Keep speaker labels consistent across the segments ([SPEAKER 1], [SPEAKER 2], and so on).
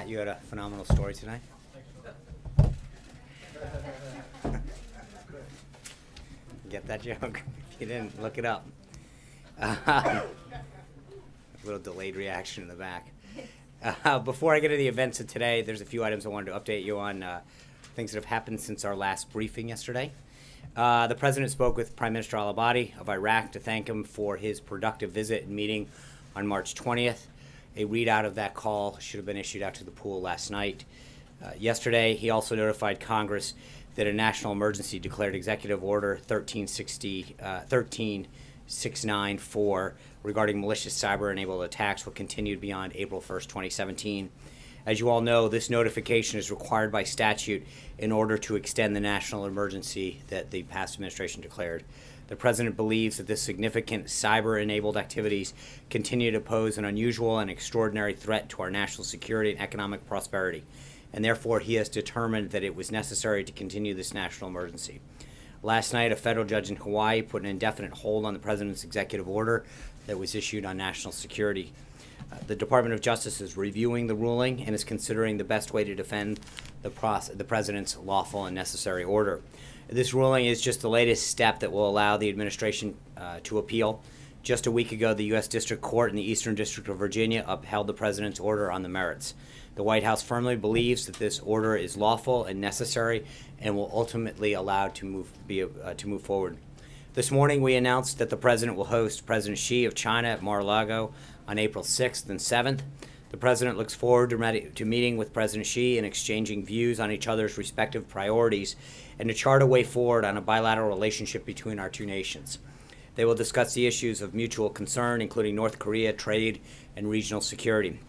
[SPEAKER 1] Matt, you had a phenomenal story tonight. Get that joke? If you didn't, look it up. A little delayed reaction in the back. Before I get to the events of today, there's a few items I wanted to update you on, things that have happened since our last briefing yesterday. The President spoke with Prime Minister al-Abadi of Iraq to thank him for his productive visit and meeting on March 20th. A readout of that call should have been issued out to the pool last night. Yesterday, he also notified Congress that a national emergency declared Executive Order 13694 regarding malicious cyber-enabled attacks will continue beyond April 1st, 2017. As you all know, this notification is required by statute in order to extend the national emergency that the past administration declared. The President believes that this significant cyber-enabled activities continue to pose an unusual and extraordinary threat to our national security and economic prosperity, and therefore he has determined that it was necessary to continue this national emergency. Last night, a federal judge in Hawaii put an indefinite hold on the President's executive order that was issued on national security. The Department of Justice is reviewing the ruling and is considering the best way to defend the President's lawful and necessary order. This ruling is just the latest step that will allow the administration to appeal. Just a week ago, the U.S. District Court in the Eastern District of Virginia upheld the President's order on the merits. The White House firmly believes that this order is lawful and necessary and will ultimately allow to move forward. This morning, we announced that the President will host President Xi of China at Mar-a-Lago on April 6th and 7th. The President looks forward to meeting with President Xi and exchanging views on each other's respective priorities and to chart a way forward on a bilateral relationship between our two nations. They will discuss the issues of mutual concern, including North Korea, trade, and regional security.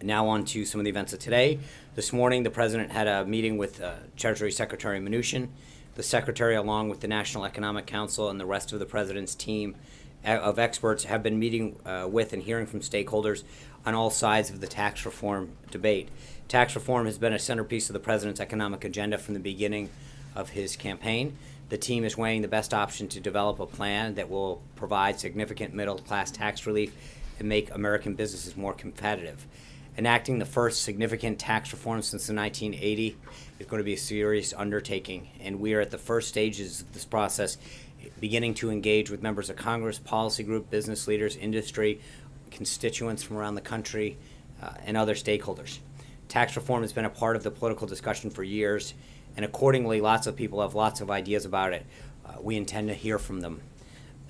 [SPEAKER 1] Now on to some of the events of today. This morning, the President had a meeting with Treasury Secretary Mnuchin. The Secretary, along with the National Economic Council and the rest of the President's team of experts, have been meeting with and hearing from stakeholders on all sides of the tax reform debate. Tax reform has been a centerpiece of the President's economic agenda from the beginning of his campaign. The team is weighing the best option to develop a plan that will provide significant middle-class tax relief and make American businesses more competitive. Enacting the first significant tax reform since the 1980 is going to be a serious undertaking, and we are at the first stages of this process, beginning to engage with members of Congress, policy group, business leaders, industry, constituents from around the country, and other stakeholders. Tax reform has been a part of the political discussion for years, and accordingly, lots of people have lots of ideas about it. We intend to hear from them.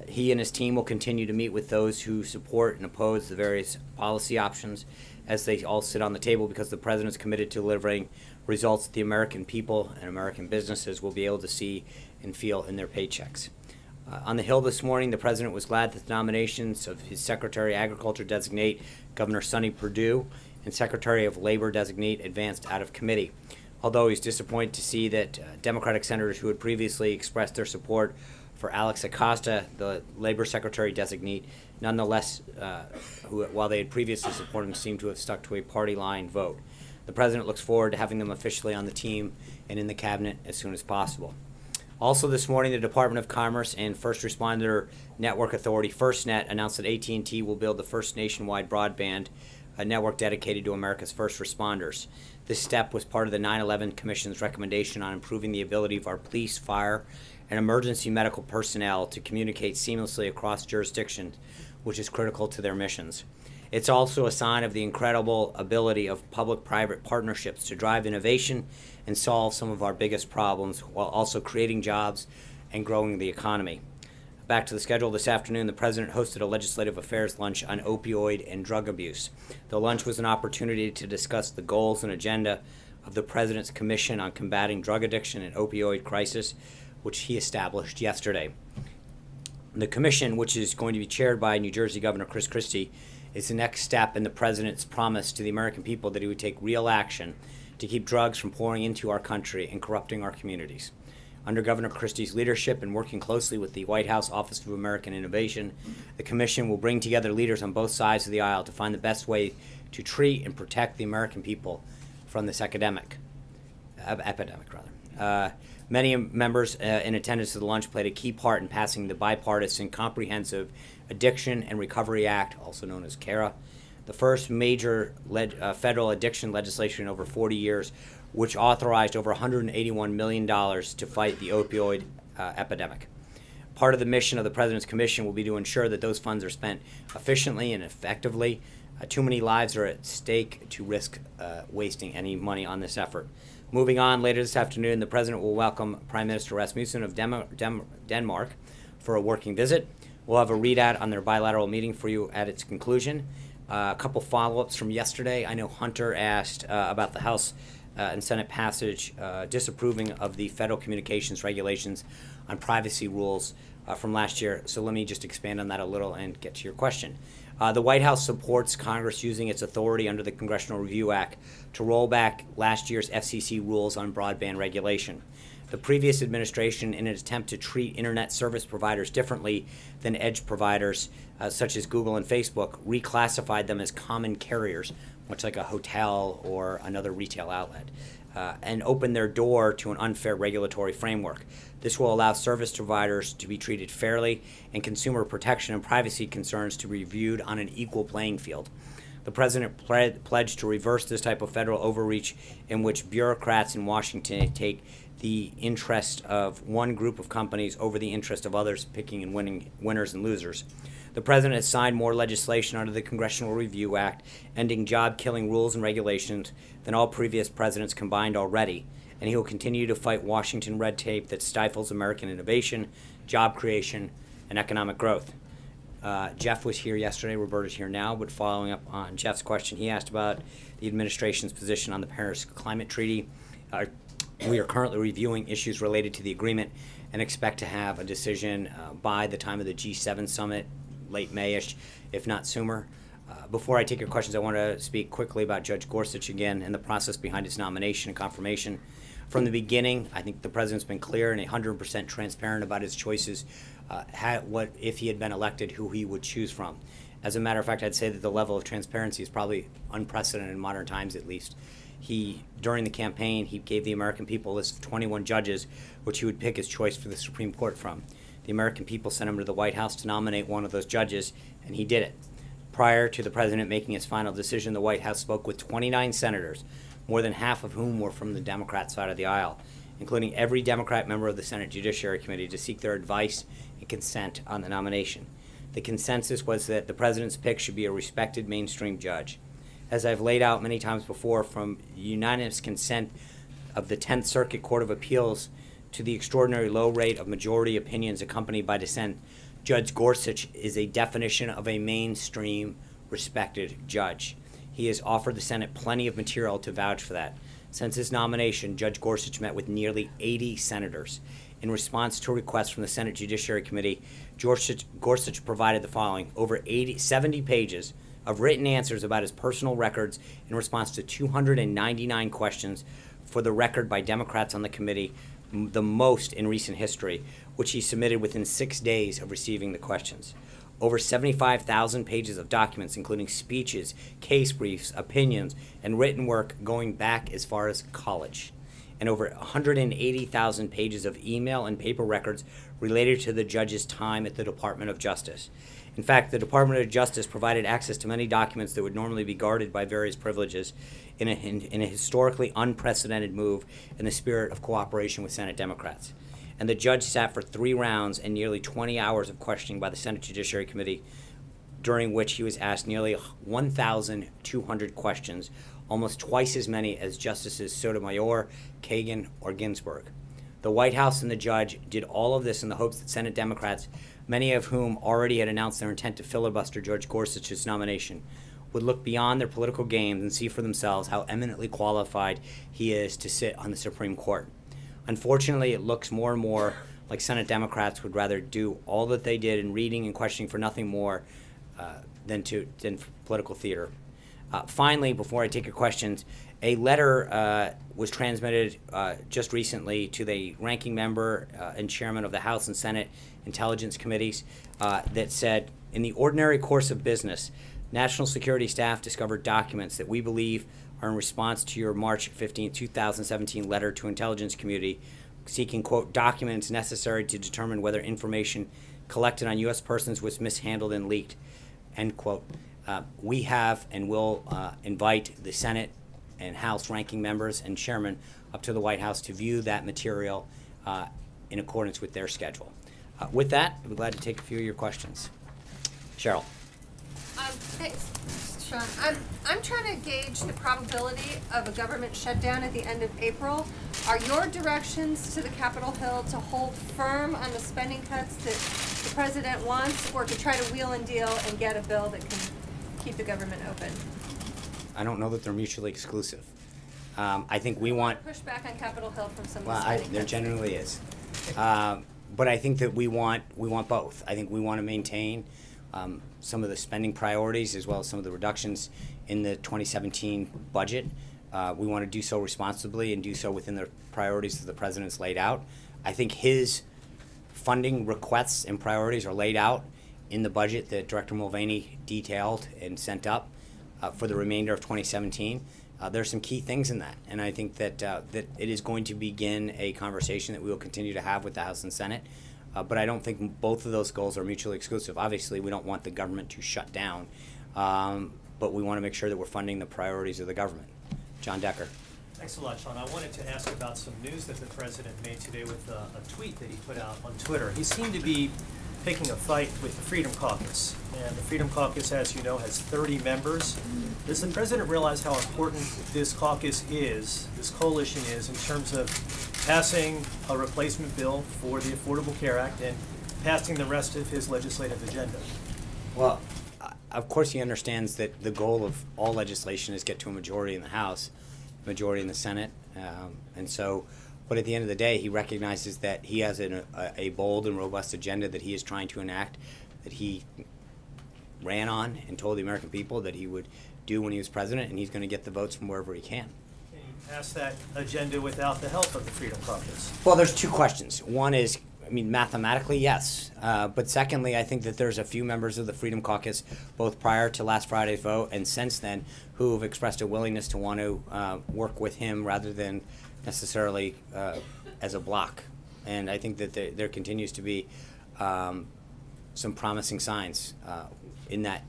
[SPEAKER 1] He and his team will continue to meet with those who support and oppose the various policy options as they all sit on the table, because the President is committed to delivering results that the American people and American businesses will be able to see and feel in their paychecks. On the Hill this morning, the President was glad that the nominations of his Secretary of Agriculture designate, Governor Sonny Perdue, and Secretary of Labor designate advanced out of committee. Although he's disappointed to see that Democratic senators who had previously expressed their support for Alex Acosta, the Labor Secretary designate, nonetheless, while they had previously supported him, seem to have stuck to a party line vote. The President looks forward to having them officially on the team and in the cabinet as soon as possible. Also this morning, the Department of Commerce and First Responder Network Authority, FirstNet, announced that AT&T will build the first nationwide broadband network dedicated to America's first responders. This step was part of the 9/11 Commission's recommendation on improving the ability of our police, fire, and emergency medical personnel to communicate seamlessly across jurisdictions, which is critical to their missions. It's also a sign of the incredible ability of public-private partnerships to drive innovation and solve some of our biggest problems while also creating jobs and growing the economy. Back to the schedule this afternoon, the President hosted a legislative affairs lunch on opioid and drug abuse. The lunch was an opportunity to discuss the goals and agenda of the President's Commission on Combating Drug Addiction and Opioid Crisis, which he established yesterday. The commission, which is going to be chaired by New Jersey Governor Chris Christie, is the next step in the President's promise to the American people that he would take real action to keep drugs from pouring into our country and corrupting our communities. Under Governor Christie's leadership and working closely with the White House Office of American Innovation, the commission will bring together leaders on both sides of the aisle to find the best way to treat and protect the American people from this epidemic. Many members in attendance to the lunch played a key part in passing the bipartisan Comprehensive Addiction and Recovery Act, also known as CARA. the first major federal addiction legislation in over 40 years, which authorized over $181 million to fight the opioid epidemic. Part of the mission of the President's Commission will be to ensure that those funds are spent efficiently and effectively. Too many lives are at stake to risk wasting any money on this effort. Moving on, later this afternoon, the President will welcome Prime Minister Rasmussen of Denmark for a working visit. We'll have a readout on their bilateral meeting for you at its conclusion. A couple follow-ups from yesterday. I know Hunter asked about the House and Senate passage disapproving of the federal communications regulations on privacy rules from last year. So let me just expand on that a little and get to your question. The White House supports Congress using its authority under the Congressional Review Act to roll back last year's FCC rules on broadband regulation. The previous administration, in an attempt to treat internet service providers differently than edge providers such as Google and Facebook, reclassified them as common carriers, much like a hotel or another retail outlet, and opened their door to an unfair regulatory framework. This will allow service providers to be treated fairly and consumer protection and privacy concerns to be viewed on an equal playing field. The President pledged to reverse this type of federal overreach in which bureaucrats in Washington take the interest of one group of companies over the interest of others, picking and winning winners and losers. The President has signed more legislation under the Congressional Review Act, ending job-killing rules and regulations than all previous presidents combined already, and he will continue to fight Washington red tape that stifles American innovation, job creation, and economic growth. Jeff was here yesterday, Roberta's here now, but following up on Jeff's question, he asked about the administration's position on the Paris Climate Treaty. We are currently reviewing issues related to the agreement and expect to have a decision by the time of the G7 summit, late May-ish, if not sooner. Before I take your questions, I want to speak quickly about Judge Gorsuch again and the process behind his nomination and confirmation. From the beginning, I think the President's been clear and 100% transparent about his choices, what if he had been elected, who he would choose from. As a matter of fact, I'd say that the level of transparency is probably unprecedented in modern times, at least. During the campaign, he gave the American people a list of 21 judges, which he would pick his choice for the Supreme Court from. The American people sent him to the White House to nominate one of those judges, and he did it. Prior to the President making his final decision, the White House spoke with 29 senators, more than half of whom were from the Democrat side of the aisle, including every Democrat member of the Senate Judiciary Committee, to seek their advice and consent on the nomination. The consensus was that the President's pick should be a respected mainstream judge. As I've laid out many times before, from unanimous consent of the 10th Circuit Court of Appeals to the extraordinary low rate of majority opinions accompanied by dissent, Judge Gorsuch is a definition of a mainstream, respected judge. He has offered the Senate plenty of material to vouch for that. Since his nomination, Judge Gorsuch met with nearly 80 senators. In response to a request from the Senate Judiciary Committee, Gorsuch provided the following: over 70 pages of written answers about his personal records in response to 299 questions for the record by Democrats on the committee, the most in recent history, which he submitted within 6 days of receiving the questions. Over 75,000 pages of documents, including speeches, case briefs, opinions, and written work going back as far as college. And over 180,000 pages of email and paper records related to the judge's time at the Department of Justice. In fact, the Department of Justice provided access to many documents that would normally be guarded by various privileges in a historically unprecedented move in the spirit of cooperation with Senate Democrats. And the judge sat for 3 rounds and nearly 20 hours of questioning by the Senate Judiciary Committee, during which he was asked nearly 1,200 questions, almost twice as many as Justices Sotomayor, Kagan, or Ginsburg. The White House and the judge did all of this in the hopes that Senate Democrats, many of whom already had announced their intent to filibuster Judge Gorsuch's nomination, would look beyond their political games and see for themselves how eminently qualified he is to sit on the Supreme Court. Unfortunately, it looks more and more like Senate Democrats would rather do all that they did in reading and questioning for nothing more than political theater. Finally, before I take your questions, a letter was transmitted just recently to the ranking member and chairman of the House and Senate Intelligence Committees that said, in the ordinary course of business, National Security staff discovered documents that we believe are in response to your March 15, 2017 letter to intelligence community seeking, quote, documents necessary to determine whether information collected on U.S. persons was mishandled and leaked, end quote. We have and will invite the Senate and House ranking members and chairman up to the White House to view that material in accordance with their schedule. With that, I'm glad to take a few of your questions. Cheryl.
[SPEAKER 2] Thanks, Sean. I'm trying to gauge the probability of a government shutdown at the end of April. Are your directions to the Capitol Hill to hold firm on the spending cuts that the president wants, or to try to wheel and deal and get a bill that can keep the government open?
[SPEAKER 1] I don't know that they're mutually exclusive. I think we want.
[SPEAKER 2] Push back on Capitol Hill from some of the
[SPEAKER 1] Well,
[SPEAKER 2] spending
[SPEAKER 1] there
[SPEAKER 2] cuts.
[SPEAKER 1] generally is. But I think that we want both. I think we want to maintain some of the spending priorities as well as some of the reductions in the 2017 budget. We want to do so responsibly and do so within the priorities that the president's laid out. I think his funding requests and priorities are laid out in the budget that Director Mulvaney detailed and sent up for the remainder of 2017. There's some key things in that, and I think that that it is going to begin a conversation that we will continue to have with the House and Senate. But I don't think both of those goals are mutually exclusive. Obviously, we don't want the government to shut down, but we want to make sure that we're funding the priorities of the government. John Decker.
[SPEAKER 3] Thanks a lot, Sean. I wanted to ask about some news that the president made today with a tweet that he put out on Twitter. He seemed to be picking a fight with the Freedom Caucus. And the Freedom Caucus, as you know, has 30 members. Does the president realize how important this caucus is, this coalition is, in terms of passing a replacement bill for the Affordable Care Act and passing the rest of his legislative agenda?
[SPEAKER 1] Well, of course he understands that the goal of all legislation is get to a majority in the House, majority in the Senate, and so. But at the end of the day, he recognizes that he has a bold and robust agenda that he is trying to enact, that he ran on and told the American people that he would do when he was president, and he's going to get the votes from wherever he can.
[SPEAKER 3] Can he pass that agenda without the help of the Freedom Caucus?
[SPEAKER 1] Well, there's two questions. One is, I mean, mathematically, yes. But secondly, I think that there's a few members of the Freedom Caucus, both prior to last Friday's vote and since then, who have expressed a willingness to want to work with him rather than necessarily as a block. And I think that there continues to be some promising signs in that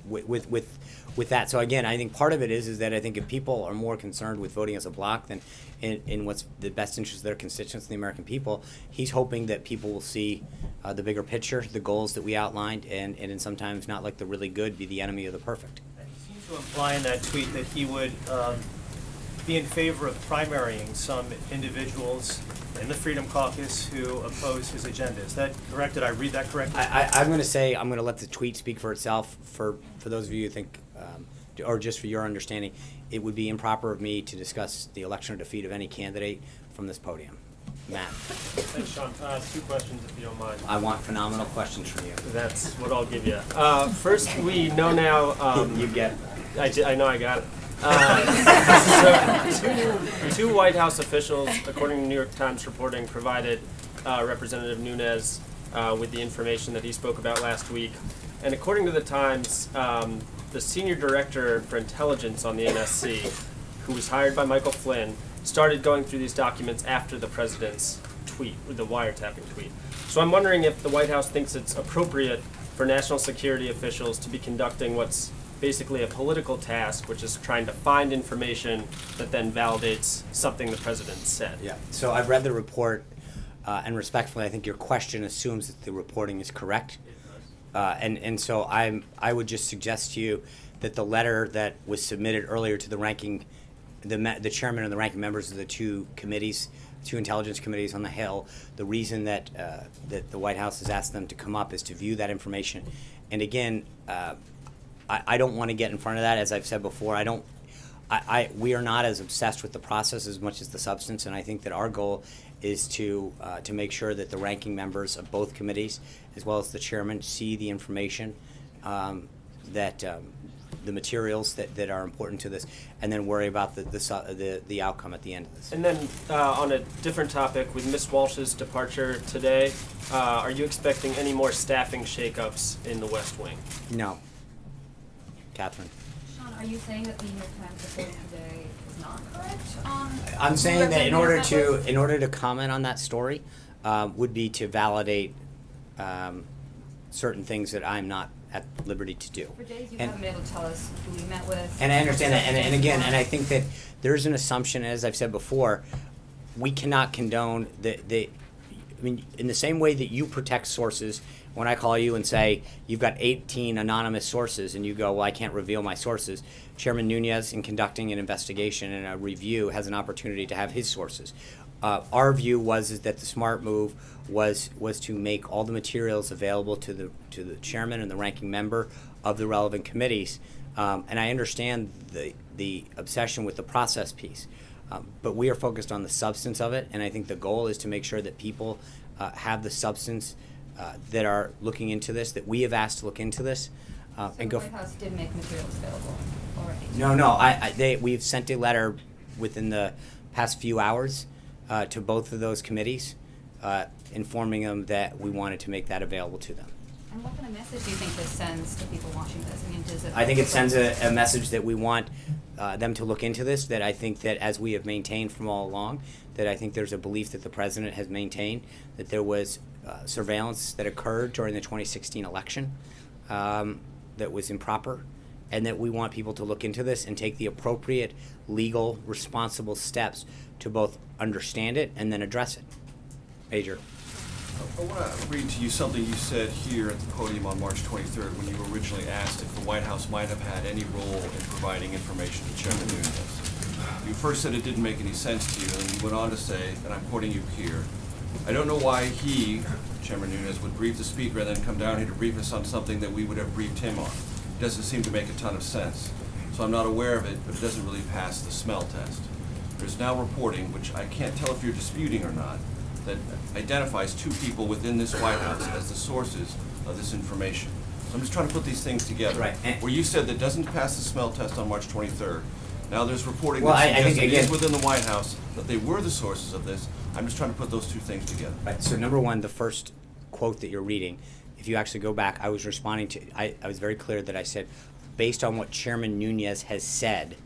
[SPEAKER 1] with that. So again, I think part of it is that I think if people are more concerned with voting as a block than in what's the best interest of their constituents and the American people, he's hoping that people will see the bigger picture, the goals that we outlined, and in sometimes not like the really good be the enemy of the perfect.
[SPEAKER 3] And he seems to imply in that tweet that he would be in favor of primarying some individuals in the Freedom Caucus who oppose his agenda. Is that correct? Did I read that correctly?
[SPEAKER 1] I'm going to say I'm going to let the tweet speak for itself. For those of you who think, or just for your understanding, it would be improper of me to discuss the election or defeat of any candidate from this podium. Matt.
[SPEAKER 4] Thanks, Sean. Two questions, if you don't mind.
[SPEAKER 1] I want phenomenal questions from you.
[SPEAKER 4] That's what I'll give you. First, we know now.
[SPEAKER 1] You get.
[SPEAKER 4] I know I got it. So, two White House officials, according to New York Times reporting, provided Representative Nunes with the information that he spoke about last week. And according to the Times, the senior director for intelligence on the NSC, who was hired by Michael Flynn, started going through these documents after the president's tweet, the wiretapping tweet. So I'm wondering if the White House thinks it's appropriate for national security officials to be conducting what's basically a political task, which is trying to find information that then validates something the president said.
[SPEAKER 1] Yeah. So I've read the report, and respectfully, I think your question assumes that the reporting is correct. And so I would just suggest to you that the letter that was submitted earlier to the ranking, the chairman and the ranking members of the two committees, two intelligence committees on the Hill, the reason that that the White House has asked them to come up is to view that information. And again, I don't want to get in front of that. As I've said before, we are not as obsessed with the process as much as the substance, and I think that our goal is to make sure that the ranking members of both committees, as well as the chairman, see the information, the materials that are important to this, and then worry about the outcome at the end of this.
[SPEAKER 4] And then on a different topic, with Ms. Walsh's departure today, are you expecting any more staffing shakeups in the West Wing?
[SPEAKER 1] No. Catherine.
[SPEAKER 5] Sean, are you saying that the New York Times reporting today is not correct?
[SPEAKER 1] I'm saying that in
[SPEAKER 5] representative
[SPEAKER 1] order to comment on that story, would be to validate certain things that I'm not at liberty to do.
[SPEAKER 5] For days you
[SPEAKER 1] And-
[SPEAKER 5] haven't been able to tell us who we met with.
[SPEAKER 1] And I understand that, and again, and I
[SPEAKER 5] I
[SPEAKER 1] think that there's an assumption, as I've said before, we cannot condone I mean, in the same way that you protect sources, when I call you and say, you've got 18 anonymous sources, and you go, well, I can't reveal my sources, Chairman Nunez, in conducting an investigation and a review, has an opportunity to have his sources. Our view is that the smart move was to make all the materials available to the chairman and the ranking member of the relevant committees. And I understand the obsession with the process piece, but we are focused on the substance of it, and I think the goal is to make sure that people have the substance that are looking into this, that we have asked to look into this,
[SPEAKER 5] So
[SPEAKER 1] and
[SPEAKER 5] the
[SPEAKER 1] go.
[SPEAKER 5] White House did make materials available already.
[SPEAKER 1] No, we've sent a letter within the past few hours to both of those committees, informing them that we wanted to make that available to them.
[SPEAKER 5] And what kind of message do you think this sends to people watching this? I mean, does it?
[SPEAKER 1] I think it sends a message that we want them to look into this, that I think that as we have maintained from all along, that I think there's a belief that the president has maintained that there was surveillance that occurred during the 2016 election that was improper, and that we want people to look into this and take the appropriate legal, responsible steps to both understand it and then address it. Major.
[SPEAKER 6] I want to read to you something you said here at the podium on March 23rd when you were originally asked if the White House might have had any role in providing information to Chairman Nunez. You first said it didn't make any sense to you, and then you went on to say, and I'm quoting you here, I don't know why he, Chairman Nunez, would brief the Speaker and then come down here to brief us on something that we would have briefed him on. It doesn't seem to make a ton of sense. So I'm not aware of it, but it doesn't really pass the smell test. There's now reporting, which I can't tell if you're disputing or not, that identifies two people within this White House as the sources of this information. So I'm just trying to put these things together.
[SPEAKER 1] Right.
[SPEAKER 6] Where you said that doesn't pass the smell test on March 23rd. Now there's reporting
[SPEAKER 1] Well,
[SPEAKER 6] that
[SPEAKER 1] I think,
[SPEAKER 6] suggests it is
[SPEAKER 1] again-
[SPEAKER 6] within the White House that they were the sources of this. I'm just trying to put those two things together.
[SPEAKER 1] Right, so number one, the first quote that you're reading, if you actually go back, I was responding to, I was very clear that I said, based on what Chairman Nunez has said,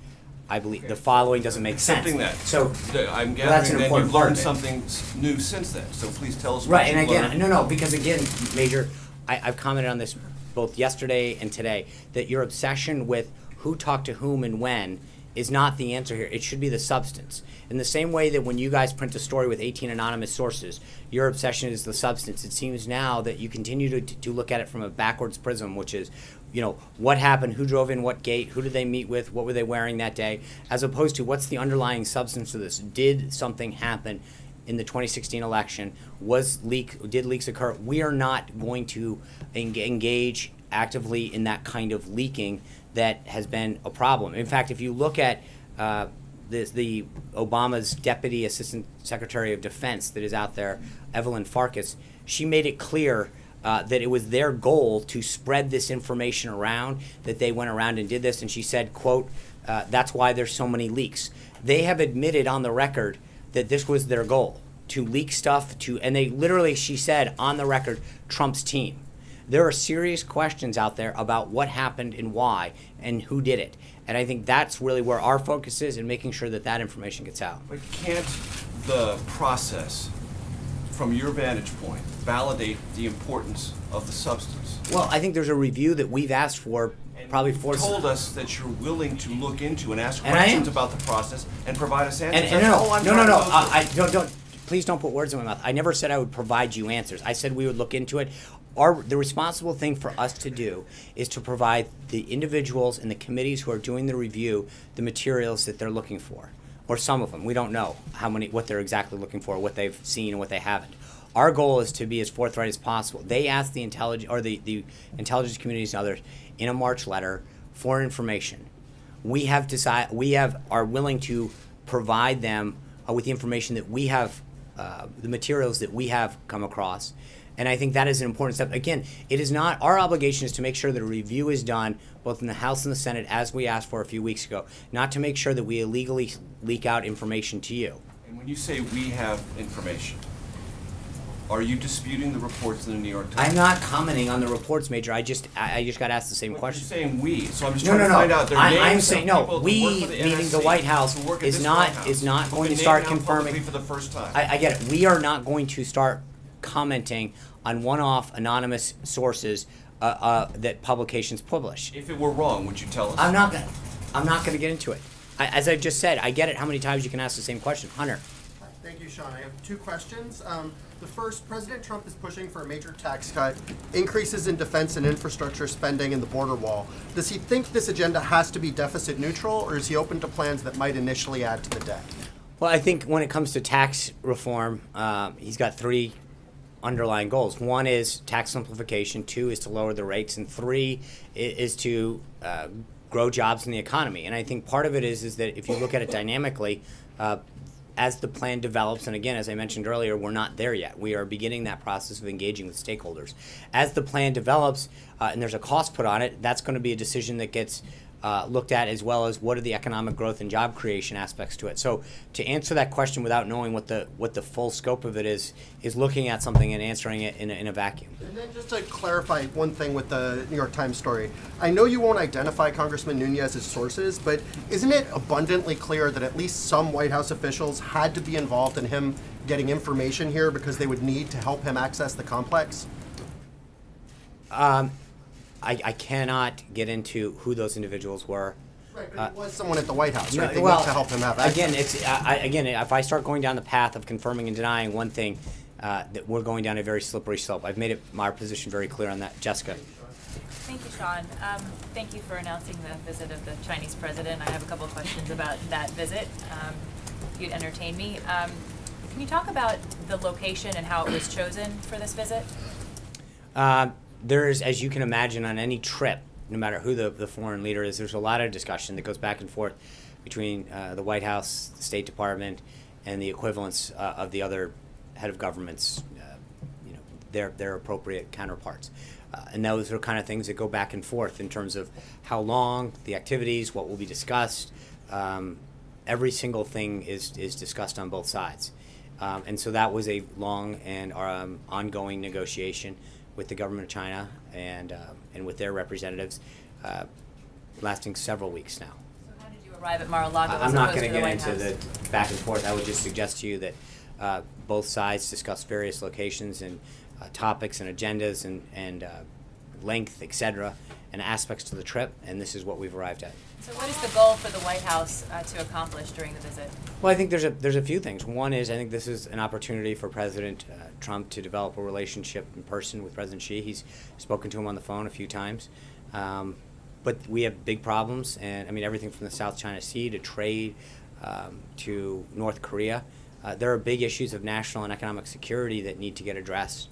[SPEAKER 1] I believe the following doesn't make sense.
[SPEAKER 6] Accepting that.
[SPEAKER 1] So,
[SPEAKER 6] I'm
[SPEAKER 1] well, that's an
[SPEAKER 6] gathering that
[SPEAKER 1] important
[SPEAKER 6] you've
[SPEAKER 1] part
[SPEAKER 6] learned
[SPEAKER 1] of it.
[SPEAKER 6] something new since then. So please tell us what
[SPEAKER 1] right,
[SPEAKER 6] you've
[SPEAKER 1] and again,
[SPEAKER 6] learned.
[SPEAKER 1] no, because again, Major, I've commented on this both yesterday and today, that your obsession with who talked to whom and when is not the answer here. It should be the substance. In the same way that when you guys print a story with 18 anonymous sources, your obsession is the substance. It seems now that you continue to look at it from a backwards prism, which is, you know, what happened, who drove in what gate, who did they meet with, what were they wearing that day, as opposed to what's the underlying substance of this. Did something happen in the 2016 election? Did leaks occur? We are not going to engage actively in that kind of leaking that has been a problem. In fact, if you look at the Obama's Deputy Assistant Secretary of Defense that is out there, Evelyn Farkas, she made it clear that it was their goal to spread this information around, that they went around and did this, and she said, quote, that's why there's so many leaks. They have admitted on the record that this was their goal, to leak stuff and they literally, she said on the record, Trump's team. There are serious questions out there about what happened and why and who did it. And I think that's really where our focus is in making sure that that information gets out.
[SPEAKER 6] But can't the process, from your vantage point, validate the importance of the substance?
[SPEAKER 1] Well, I think there's a review that we've asked for probably
[SPEAKER 6] You
[SPEAKER 1] four.
[SPEAKER 6] told us that you're willing to look into and ask
[SPEAKER 1] And I am.
[SPEAKER 6] questions about the process and provide us answers.
[SPEAKER 1] And
[SPEAKER 6] That's all I'm
[SPEAKER 1] no,
[SPEAKER 6] trying to go through.
[SPEAKER 1] I don't. Please don't put words in my mouth. I never said I would provide you answers. I said we would look into it. The responsible thing for us to do is to provide the individuals and the committees who are doing the review the materials that they're looking for, or some of them. We don't know what they're exactly looking for, what they've seen and what they haven't. Our goal is to be as forthright as possible. They asked the intelligence communities and others in a March letter for information. We are willing to provide them with the information that we have, the materials that we have come across. And I think that is an important step. Again, it is not, our obligation is to make sure that a review is done both in the House and the Senate as we asked for a few weeks ago, not to make sure that we illegally leak out information to you.
[SPEAKER 6] And when you say we have information, are you disputing the reports in the New York Times?
[SPEAKER 1] I'm not commenting on the reports, Major. I just got asked the same
[SPEAKER 6] But
[SPEAKER 1] question.
[SPEAKER 6] You're saying we, so I'm just
[SPEAKER 1] No,
[SPEAKER 6] trying
[SPEAKER 1] no,
[SPEAKER 6] to
[SPEAKER 1] no.
[SPEAKER 6] find out their names
[SPEAKER 1] I'm
[SPEAKER 6] of
[SPEAKER 1] saying
[SPEAKER 6] people
[SPEAKER 1] no.
[SPEAKER 6] who
[SPEAKER 1] We,
[SPEAKER 6] work for the
[SPEAKER 1] meaning the
[SPEAKER 6] NSC,
[SPEAKER 1] White House,
[SPEAKER 6] who work at
[SPEAKER 1] is
[SPEAKER 6] this
[SPEAKER 1] not
[SPEAKER 6] White House,
[SPEAKER 1] is not
[SPEAKER 6] who've
[SPEAKER 1] going to
[SPEAKER 6] been
[SPEAKER 1] start
[SPEAKER 6] named now publicly
[SPEAKER 1] confirming.
[SPEAKER 6] for the first time.
[SPEAKER 1] I get it. We are not going to start commenting on one-off anonymous sources that publications publish.
[SPEAKER 6] If it were wrong, would you tell us?
[SPEAKER 1] I'm not gonna get into it. As I just said, I get it. How many times you can ask the same question, Hunter?
[SPEAKER 7] Thank you, Sean. I have two questions. The first, President Trump is pushing for a major tax cut, increases in defense and infrastructure spending, and the border wall. Does he think this agenda has to be deficit neutral, or is he open to plans that might initially add to the debt?
[SPEAKER 1] Well, I think when it comes to tax reform, he's got three underlying goals. One is tax simplification, two is to lower the rates, and three is to grow jobs in the economy. And I think part of it is that if you look at it dynamically, as the plan develops, and again, as I mentioned earlier, we're not there yet. We are beginning that process of engaging with stakeholders. As the plan develops, and there's a cost put on it, that's going to be a decision that gets looked at, as well as what are the economic growth and job creation aspects to it. So to answer that question without knowing what the full scope of it is looking at something and answering it in a vacuum.
[SPEAKER 7] And then just to clarify one thing with the New York Times story, I know you won't identify Congressman Nunez's sources, but isn't it abundantly clear that at least some White House officials had to be involved in him getting information here because they would need to help him access the complex?
[SPEAKER 1] I cannot get into who those individuals were.
[SPEAKER 7] Right, but it was someone at the White House, right? They
[SPEAKER 1] well,
[SPEAKER 7] want to help him have access.
[SPEAKER 1] Again, if I start going down the path of confirming and denying one thing, that we're going down a very slippery slope. I've made it my position very clear on that. Jessica.
[SPEAKER 8] Thank you, Sean. Thank you for announcing the visit of the Chinese president. I have a couple of questions about that visit. You'd entertain me. Can you talk about the location and how it was chosen for this visit?
[SPEAKER 1] There's, as you can imagine, on any trip, no matter who the foreign leader is, there's a lot of discussion that goes back and forth between the White House, the State Department, and the equivalents of the other head of governments, their appropriate counterparts. And those are kind of things that go back and forth in terms of how long, the activities, what will be discussed. Every single thing is discussed on both sides. And so that was a long and ongoing negotiation with the government of China and with their representatives, lasting several weeks now.
[SPEAKER 8] So how did you arrive at Mar-a-Lago as
[SPEAKER 1] I'm not
[SPEAKER 8] opposed
[SPEAKER 1] going
[SPEAKER 8] to
[SPEAKER 1] to
[SPEAKER 8] the
[SPEAKER 1] get
[SPEAKER 8] White
[SPEAKER 1] into
[SPEAKER 8] House?
[SPEAKER 1] the back and forth. I would just suggest to you that both sides discuss various locations and topics and agendas and length, etc., and aspects to the trip, and this is what we've arrived at.
[SPEAKER 8] So what is the goal for the White House to accomplish during the visit?
[SPEAKER 1] Well, I think there's a few things. One is I think this is an opportunity for President Trump to develop a relationship in person with President Xi. He's spoken to him on the phone a few times. But we have big problems, and I mean everything from the South China Sea to trade to North Korea. There are big issues of national and economic security that need to get addressed.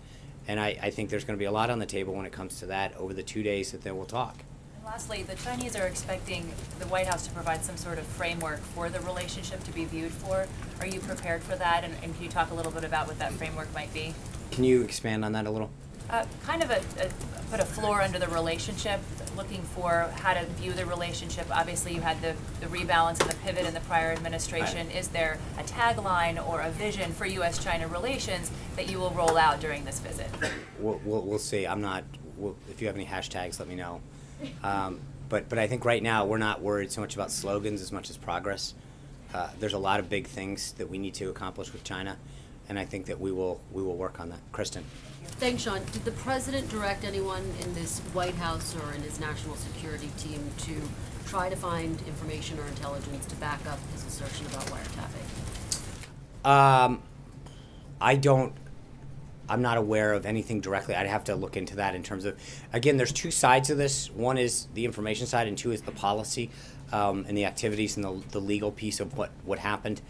[SPEAKER 1] And I think there's going to be a lot on the table when it comes to that over the 2 days that they will talk.
[SPEAKER 8] And lastly, the Chinese are expecting the White House to provide some sort of framework for the relationship to be viewed for. Are you prepared for that? And can you talk a little bit about what that framework might be?
[SPEAKER 1] Can you expand on that a little?
[SPEAKER 8] Kind of put a floor under the relationship, looking for how to view the relationship. Obviously, you had the rebalance and the pivot in the prior administration. Is there a tagline or a vision for U.S.-China relations that you will roll out during this visit?
[SPEAKER 1] We'll see. If you have any hashtags, let me know. But I think right now we're not worried so much about slogans as much as progress. There's a lot of big things that we need to accomplish with China, and I think that we will work on that. Kristen.
[SPEAKER 9] Thanks, Sean. Did the president direct anyone in this White House or in his national security team to try to find information or intelligence to back up his assertion about wiretapping?
[SPEAKER 1] I'm not aware of anything directly. I'd have to look into that in terms of, again, there's two sides of this. One is the information side, and two is the policy and the activities and the legal piece of what happened.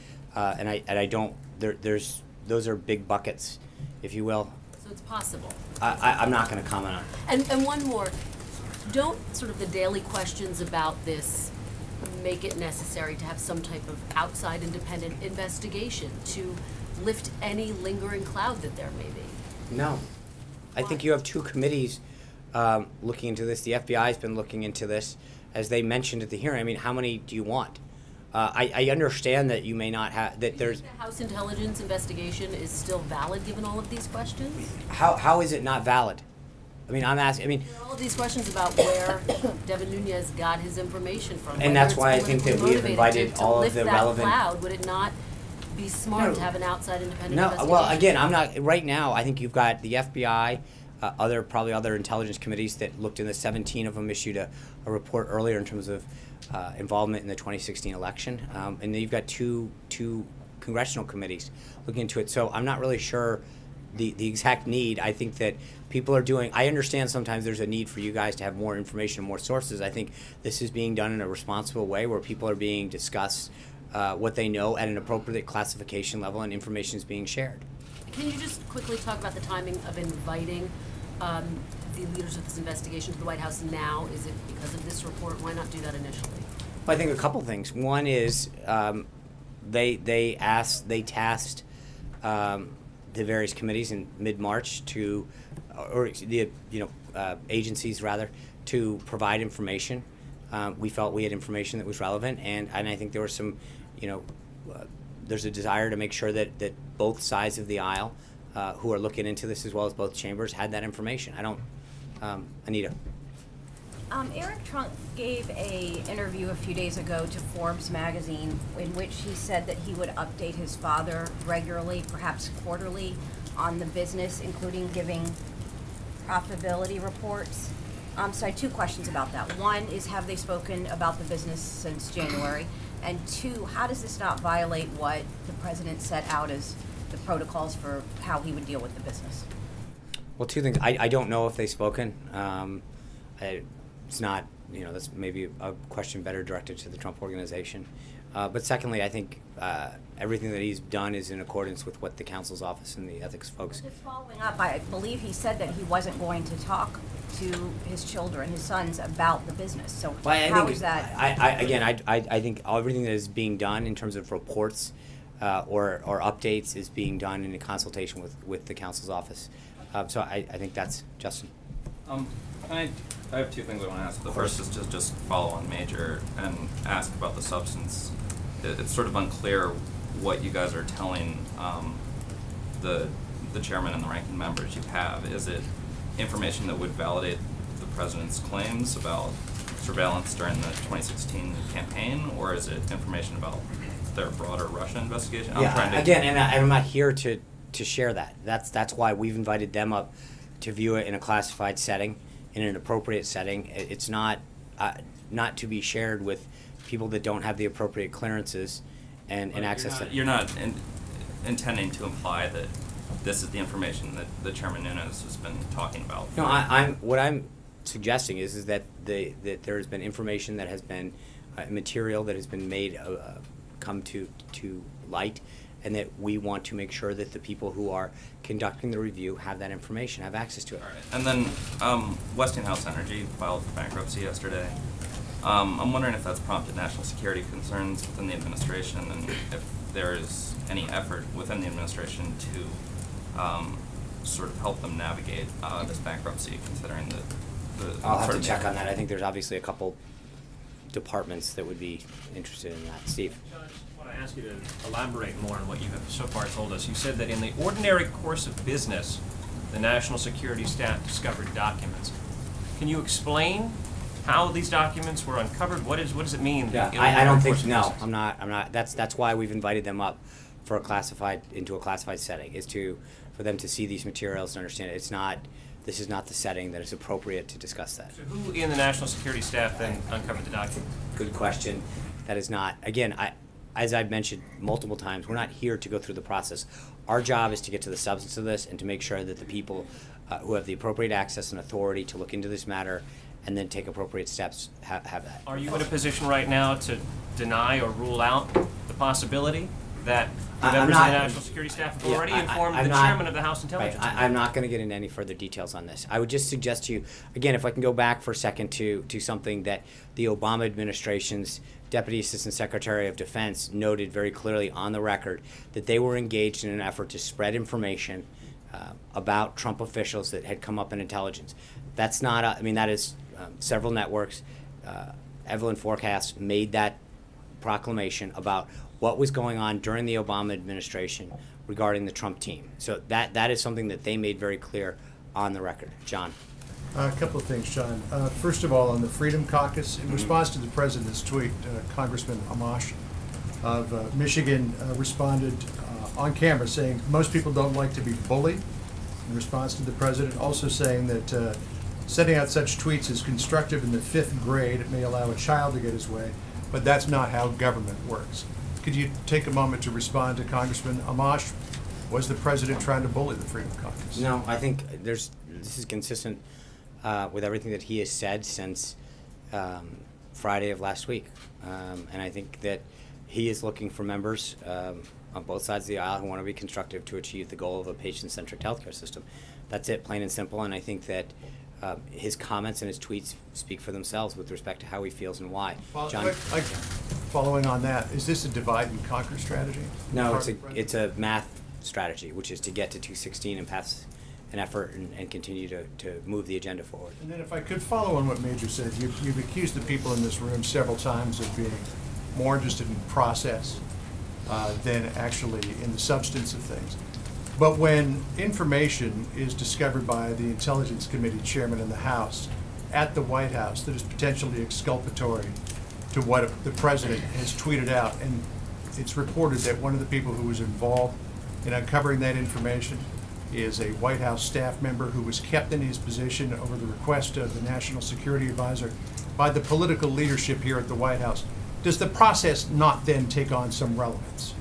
[SPEAKER 1] Those are big buckets, if you will.
[SPEAKER 9] So it's possible.
[SPEAKER 1] I'm not going to comment on it.
[SPEAKER 9] And one more. Don't sort of the daily questions about this make it necessary to have some type of outside independent investigation to lift any lingering cloud that there may be?
[SPEAKER 1] No. I think you have two committees looking into this. The FBI's been looking into this. As they mentioned at the hearing, I mean, how many do you want? I understand that you may not have, that there's...
[SPEAKER 9] The House Intelligence investigation is still valid given all of these questions?
[SPEAKER 1] How is it not valid? I mean, I'm asking,
[SPEAKER 9] There are all of these questions about where Devin Nunes got his information from.
[SPEAKER 1] And that's why I think that we have invited all of the relevant...
[SPEAKER 9] To lift that cloud, would it not be smart to have an outside independent investigation?
[SPEAKER 1] No, well, again, I'm not, right now, I think you've got the FBI probably other intelligence committees that looked in the 17 of them issued a report earlier in terms of involvement in the 2016 election. And then you've got two congressional committees looking into it. So I'm not really sure the exact need. I think that people are doing, I understand sometimes there's a need for you guys to have more information and more sources. I think this is being done in a responsible way where people are being discussed what they know at an appropriate classification level and information is being shared.
[SPEAKER 9] Can you just quickly talk about the timing of inviting the leaders of this investigation to the White House now? Is it because of this report? Why not do that initially?
[SPEAKER 1] Well, I think a couple things. One is they tasked the various committees in mid-March to, or the agencies rather, to provide information. We felt we had information that was relevant, and I think there was some, there's a desire to make sure that both sides of the aisle who are looking into this, as well as both chambers, had that information. Anita.
[SPEAKER 10] Eric Trump gave a interview a few days ago to Forbes magazine in which he said that he would update his father regularly, perhaps quarterly, on the business, including giving profitability reports. So I have two questions about that. One is, have they spoken about the business since January? And two, how does this not violate what the president set out as the protocols for how he would deal with the business?
[SPEAKER 1] Well, two things. I don't know if they've spoken. It's not, that's maybe a question better directed to the Trump Organization. But secondly, I think everything that he's done is in accordance with what the counsel's office and the ethics folks.
[SPEAKER 10] Just following up, I believe he said that he wasn't going to talk to his children, his sons, about the business. So how is that?
[SPEAKER 1] I think everything that is being done in terms of reports or updates is being done in a consultation with the counsel's office. So I think that's Justin.
[SPEAKER 11] I have two things I want to ask. The first is to just follow on Major and ask about the substance. It's sort of unclear what you guys are telling the chairman and the ranking members you have. Is it information that would validate the president's claims about surveillance during the 2016 campaign, or is it information about their broader Russia investigation?
[SPEAKER 1] I'm not here to share that. That's why we've invited them up to view it in a classified setting, in an appropriate setting. It's not to be shared with people that don't have the appropriate clearances and access to it.
[SPEAKER 11] You're not intending to imply that this is the information that Chairman Nunes has been talking about?
[SPEAKER 1] No, what I'm suggesting is that there has been information that has been material that has been made come to light, and that we want to make sure that the people who are conducting the review have that information, have access to it.
[SPEAKER 11] All right. And then Westinghouse Energy filed for bankruptcy yesterday. I'm wondering if that's prompted national security concerns within the administration, and if there is any effort within the administration to sort of help them navigate this bankruptcy, considering the
[SPEAKER 1] I'll have to check on that. I think there's obviously a couple departments that would be interested in that. Steve.
[SPEAKER 3] John, I just want to ask you to elaborate more on what you have so far told us. You said that in the ordinary course of business, the national security staff discovered documents. Can you explain how these documents were uncovered? What does it mean?
[SPEAKER 1] Yeah, I don't think, no, I'm not. That's why we've invited them up for into a classified setting, for them to see these materials and understand it. This is not the setting that is appropriate to discuss that.
[SPEAKER 3] So who in the national security staff then uncovered the documents?
[SPEAKER 1] Good question. That is not, again, as I've mentioned multiple times, we're not here to go through the process. Our job is to get to the substance of this and to make sure that the people who have the appropriate access and authority to look into this matter and then take appropriate steps have that.
[SPEAKER 3] Are you in a position right now to deny or rule out the possibility that the members of the National Security Staff have already informed the chairman of the House Intelligence Committee?
[SPEAKER 1] I'm not going to get into any further details on this. I would just suggest to you, again, if I can go back for a second to something that the Obama administration's Deputy Assistant Secretary of Defense noted very clearly on the record, that they were engaged in an effort to spread information about Trump officials that had come up in intelligence. That's not, that is several networks. Evelyn Forecast made that proclamation about what was going on during the Obama administration regarding the Trump team. So that is something that they made very clear on the record. John.
[SPEAKER 12] A couple of things, John. First of all, on the Freedom Caucus, in response to the president's tweet, Congressman Amash of Michigan responded on camera saying, most people don't like to be bullied. in response to the president, also saying that sending out such tweets is constructive in the 5th grade. It may allow a child to get his way, but that's not how government works. Could you take a moment to respond to Congressman Amash? Was the president trying to bully the Freedom Caucus?
[SPEAKER 1] No, I think this is consistent with everything that he has said since Friday of last week. And I think that he is looking for members on both sides of the aisle who want to be constructive to achieve the goal of a patient-centric healthcare system. That's it, plain and simple, and I think that his comments and his tweets speak for themselves with respect to how he feels and why. John?
[SPEAKER 12] Following on that, is this a divide and conquer strategy?
[SPEAKER 1] No, it's a math strategy, which is to get to 216 and pass an effort and continue to move the agenda forward.
[SPEAKER 12] And then if I could follow on what Major said, you've accused the people in this room several times of being more interested in process than actually in the substance of things. But when information is discovered by the Intelligence Committee chairman in the House at the White House that is potentially exculpatory to what the president has tweeted out, and it's reported that one of the people who was involved in uncovering that information is a White House staff member who was kept in his position over the request of the National Security Advisor by the political leadership here at the White House, does the process not then take on some relevance?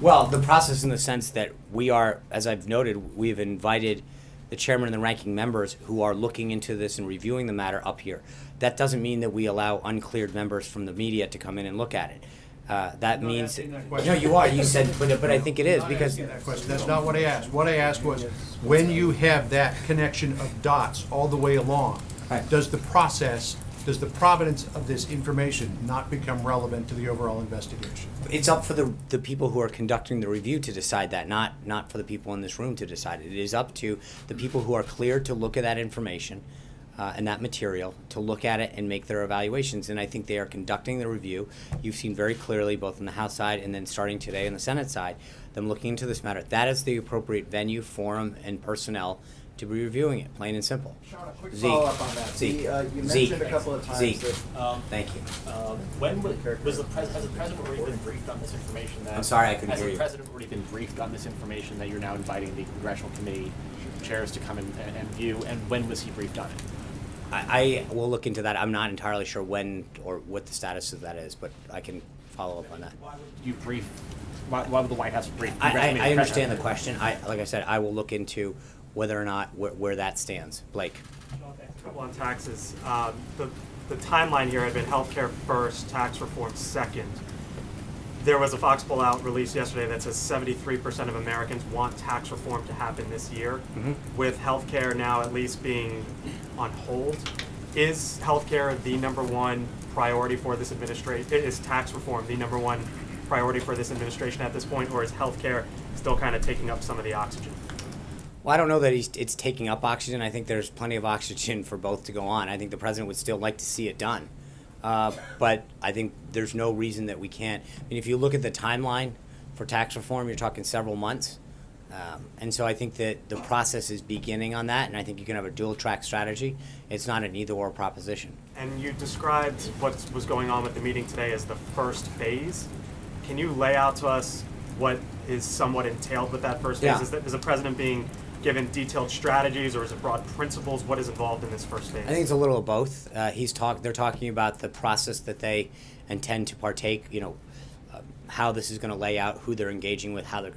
[SPEAKER 1] Well, the process in the sense that we are, as I've noted, we've invited the chairman and the ranking members who are looking into this and reviewing the matter up here. That doesn't mean that we allow uncleared members from the media to come in and look at it. That means no, you are. You said, but I think it is because
[SPEAKER 12] that question. That's not what I asked. What I asked was, when you have that connection of dots all the way along,
[SPEAKER 1] Right.
[SPEAKER 12] does the process, does the provenance of this information not become relevant to the overall investigation?
[SPEAKER 1] it's up for the people who are conducting the review to decide that, not for the people in this room to decide it. It is up to the people who are cleared to look at that information and that material, to look at it and make their evaluations. And I think they are conducting the review. You've seen very clearly, both on the House side and then starting today on the Senate side, them looking into this matter. That is the appropriate venue, forum, and personnel to be reviewing it, plain and simple.
[SPEAKER 13] Sean, a quick
[SPEAKER 1] Zeke.
[SPEAKER 13] follow-up on that.
[SPEAKER 1] Zeke.
[SPEAKER 13] You
[SPEAKER 1] Zeke.
[SPEAKER 13] mentioned a couple of times
[SPEAKER 1] Zeke.
[SPEAKER 13] that
[SPEAKER 1] Thank you.
[SPEAKER 14] When has the president already been briefed on this information? That
[SPEAKER 1] I'm sorry, I couldn't hear you.
[SPEAKER 14] Has the president already been briefed on this information that you're now inviting the congressional committee chairs to come and view? And when was he briefed on it?
[SPEAKER 1] I will look into that. I'm not entirely sure when or what the status of that is, but I can follow up on that.
[SPEAKER 14] Why would you brief? Why would the White House brief?
[SPEAKER 1] I understand the question. Like I said, I will look into whether or not where that stands. Blake.
[SPEAKER 15] Couple on taxes. The timeline here had been healthcare first, tax reform second. There was a Fox poll out released yesterday that says 73% of Americans want tax reform to happen this year.
[SPEAKER 1] Mm-hmm.
[SPEAKER 15] With healthcare now at least being on hold, is healthcare the number one priority for this administration? Is tax reform the number one priority for this administration at this point, or is healthcare still kind of taking up some of the oxygen?
[SPEAKER 1] Well, I don't know that it's taking up oxygen. I think there's plenty of oxygen for both to go on. I think the president would still like to see it done. But I think there's no reason that we can't. I mean, if you look at the timeline for tax reform, you're talking several months. And so I think that the process is beginning on that, and I think you can have a dual-track strategy. It's not an either-or proposition.
[SPEAKER 15] And you described what was going on with the meeting today as the first phase. Can you lay out to us what is somewhat entailed with that first phase?
[SPEAKER 1] Yeah.
[SPEAKER 15] Is the president being given detailed strategies, or is it broad principles? What is involved in this first phase?
[SPEAKER 1] I think it's a little of both. They're talking about the process that they intend to partake. How this is going to lay out, who they're engaging with, how they're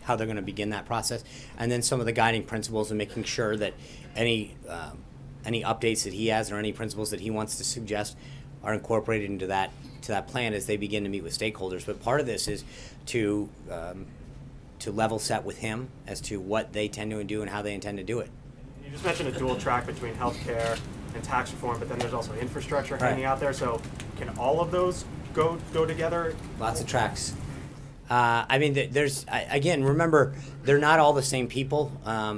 [SPEAKER 1] going to begin that process, and then some of the guiding principles and making sure that any updates that he has or any principles that he wants to suggest are incorporated into that plan as they begin to meet with stakeholders. But part of this is to level set with him as to what they tend to do and how they intend to do it.
[SPEAKER 15] You just mentioned a dual track between healthcare and tax reform, but then there's also infrastructure hanging out there. So can all of those go together?
[SPEAKER 1] Lots of tracks. Again, remember, they're not all the same people.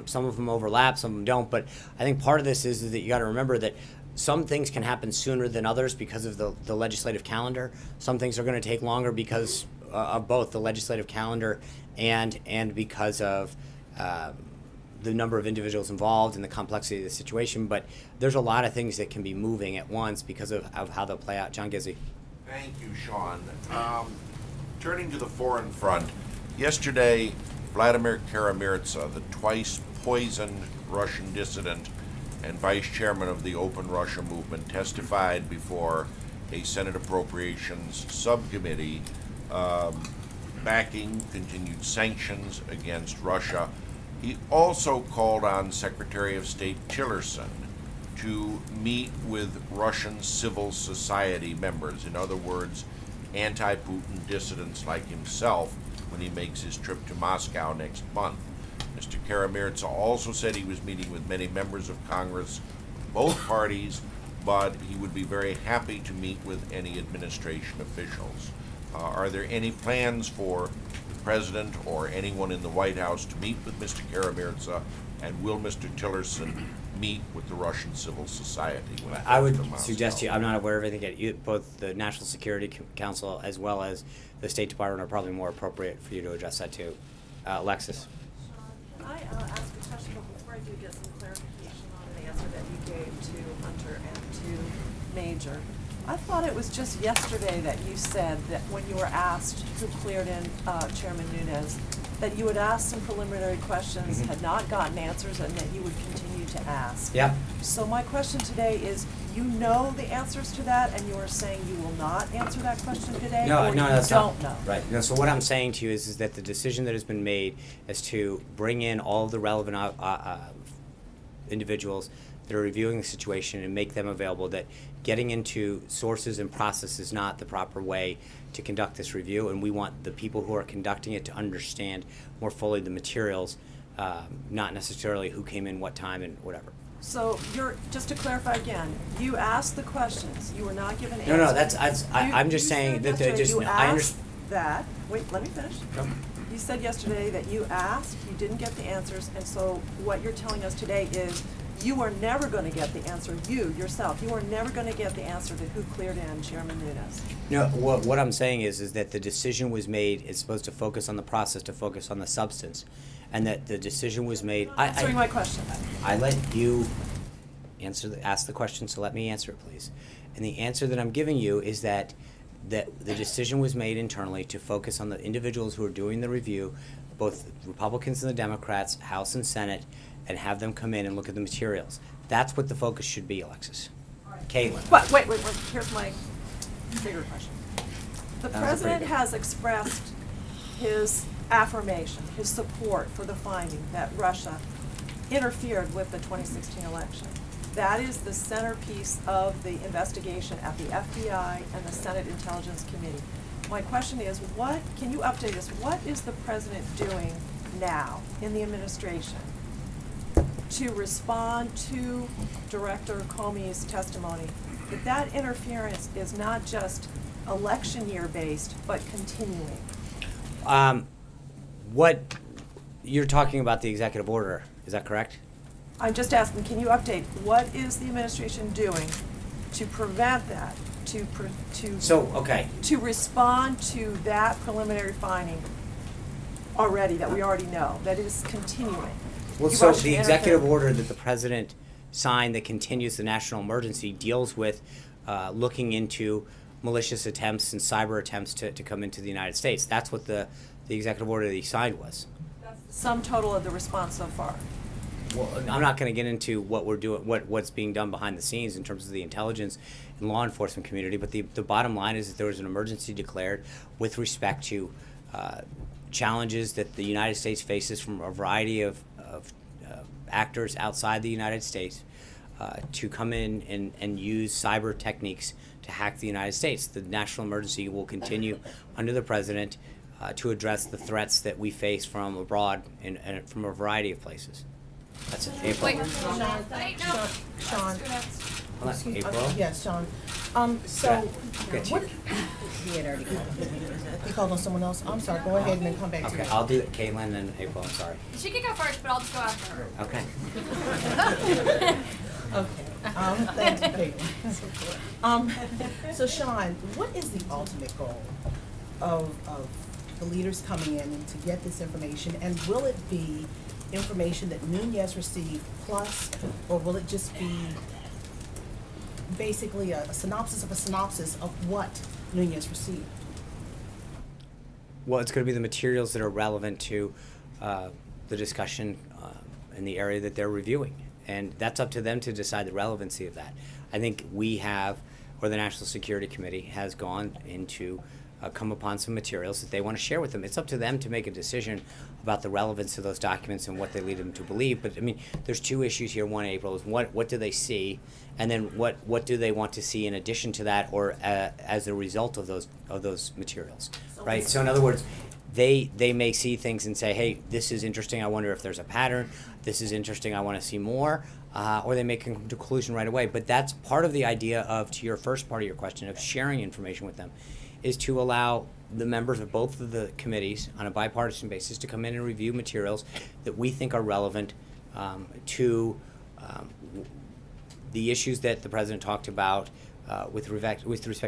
[SPEAKER 1] Some of them overlap, some of them don't. But I think part of this is that you got to remember that some things can happen sooner than others because of the legislative calendar. Some things are going to take longer because of both the legislative calendar and because of the number of individuals involved and the complexity of the situation. But there's a lot of things that can be moving at once because of how they'll play out. John Gizzi.
[SPEAKER 16] Thank you, Sean. Turning to the foreign front, yesterday, Vladimir Kara-Murza, the twice
[SPEAKER 13] poisoned Russian dissident and vice chairman of the Open Russia movement, testified before a Senate Appropriations Subcommittee backing continued sanctions against Russia. He also called on Secretary of State Tillerson to meet with Russian civil society members, in other words, anti-Putin dissidents like himself, when he makes his trip to Moscow next month. Mr. Kara-Murza also said he was meeting with many members of Congress, both parties, but he would be very happy to meet with any administration officials. Are there any plans for the President or anyone in the White House to meet with Mr. Kara-Murza, and will Mr. Tillerson meet with the Russian civil society? When he
[SPEAKER 1] I
[SPEAKER 13] goes
[SPEAKER 1] would
[SPEAKER 13] to Moscow?
[SPEAKER 1] suggest to you, I'm not aware of anything yet. Both the National Security Council as well as the State Department are probably more appropriate for you to address that to. Alexis.
[SPEAKER 16] Can I ask a question before I do get some clarification on an answer that you gave to Hunter and to Major? I thought it was just yesterday that you said that when you were asked who cleared in Chairman Nunes, that you had asked some preliminary questions, had not gotten answers, and that you would continue to ask.
[SPEAKER 1] Yeah.
[SPEAKER 16] So my question today is, you know the answers to that, and you are saying you will not answer that question today,
[SPEAKER 1] No,
[SPEAKER 16] or
[SPEAKER 1] no,
[SPEAKER 16] you
[SPEAKER 1] that's
[SPEAKER 16] don't
[SPEAKER 1] not
[SPEAKER 16] know?
[SPEAKER 1] right. No, so what I'm saying to you is that the decision that has been made is to bring in all of the relevant individuals that are reviewing the situation and make them available. That getting into sources and process is not the proper way to conduct this review, and we want the people who are conducting it to understand more fully the materials, not necessarily who came in what time and whatever.
[SPEAKER 16] So you're, just to clarify again, you asked the questions, you were not given answers.
[SPEAKER 1] No, that's I'm just saying that
[SPEAKER 16] yesterday
[SPEAKER 1] just
[SPEAKER 16] you
[SPEAKER 1] I
[SPEAKER 16] asked
[SPEAKER 1] understand.
[SPEAKER 16] that, wait, let me finish. You said yesterday that you asked, you didn't get the answers, and so what you're telling us today is you are never gonna get the answer, you, yourself, you are never gonna get the answer to who cleared in Chairman Nunes.
[SPEAKER 1] No, what I'm saying is that the decision was made. It's supposed to focus on the process, to focus on the substance, and that the decision was made.
[SPEAKER 16] Answering my question.
[SPEAKER 1] I let you ask the question, so let me answer it, please. And the answer that I'm giving you is that the decision was made internally to focus on the individuals who are doing the review, both Republicans and the Democrats, House and Senate, and have them come in and look at the materials. That's what the focus should be, Alexis. Caitlin.
[SPEAKER 16] But wait, here's my bigger question. The
[SPEAKER 1] That was a
[SPEAKER 16] president
[SPEAKER 1] pretty good-
[SPEAKER 16] has expressed his affirmation, his support for the finding that Russia interfered with the 2016 election. That is the centerpiece of the investigation at the FBI and the Senate Intelligence Committee. My question is, can you update us, what is the president doing now in the administration to respond to Director Comey's testimony that interference is not just election year based, but continuing?
[SPEAKER 1] What you're talking about, the executive order, is that correct?
[SPEAKER 16] I'm just asking, can you update, what is the administration doing to prevent that, to respond to that preliminary finding that we already know, that is continuing?
[SPEAKER 1] Well,
[SPEAKER 16] You
[SPEAKER 1] so
[SPEAKER 16] want to
[SPEAKER 1] the
[SPEAKER 16] interfere-
[SPEAKER 1] executive order that the president signed that continues the national emergency deals with looking into malicious attempts and cyber attempts to come into the United States. That's what the executive order that he signed was.
[SPEAKER 16] That's the sum total of the response so far.
[SPEAKER 1] Well, I'm not going to get into what we're doing, what's being done behind the scenes in terms of the intelligence and law enforcement community, but the bottom line is that there was an emergency declared with respect to challenges that the United States faces from a variety of actors outside the United States to come in and use cyber techniques to hack the United States. The national emergency will continue under the president to address the threats that we face from abroad and from a variety of places. That's it. April.
[SPEAKER 17] Wait, Sean.
[SPEAKER 1] April.
[SPEAKER 17] Yes, Sean. So, what? He had already called. He called on someone else. I'm sorry. Go ahead and then come back to me.
[SPEAKER 1] Okay, I'll do it. Caitlin and April. I'm sorry.
[SPEAKER 2] She can go first, but I'll just go after her.
[SPEAKER 1] Okay.
[SPEAKER 17] Okay. Thanks, Peyton. So, Sean, what is the ultimate goal of the leaders coming in to get this information, and will it be information that Nunes received plus, or will it just be basically a synopsis of what Nunes received?
[SPEAKER 1] Well, it's going to be the materials that are relevant to the discussion in the area that they're reviewing. And that's up to them to decide the relevancy of that. I think we have, or the National Security Committee has gone into, come upon some materials that they want to share with them. It's up to them to make a decision about the relevance of those documents and what they lead them to believe. But I mean, there's two issues here. One, April, is what do they see, and then what do they want to see in addition to that, or as a result of those materials, right? So in other words, they may see things and say, hey, this is interesting, I wonder if there's a pattern, this is interesting, I want to see more, or they may come to a conclusion right away. But that's part of the idea of, to your first part of your question, of sharing information with them, is to allow the members of both of the committees on a bipartisan basis to come in and review materials that we think are relevant to the issues that the president talked about with respect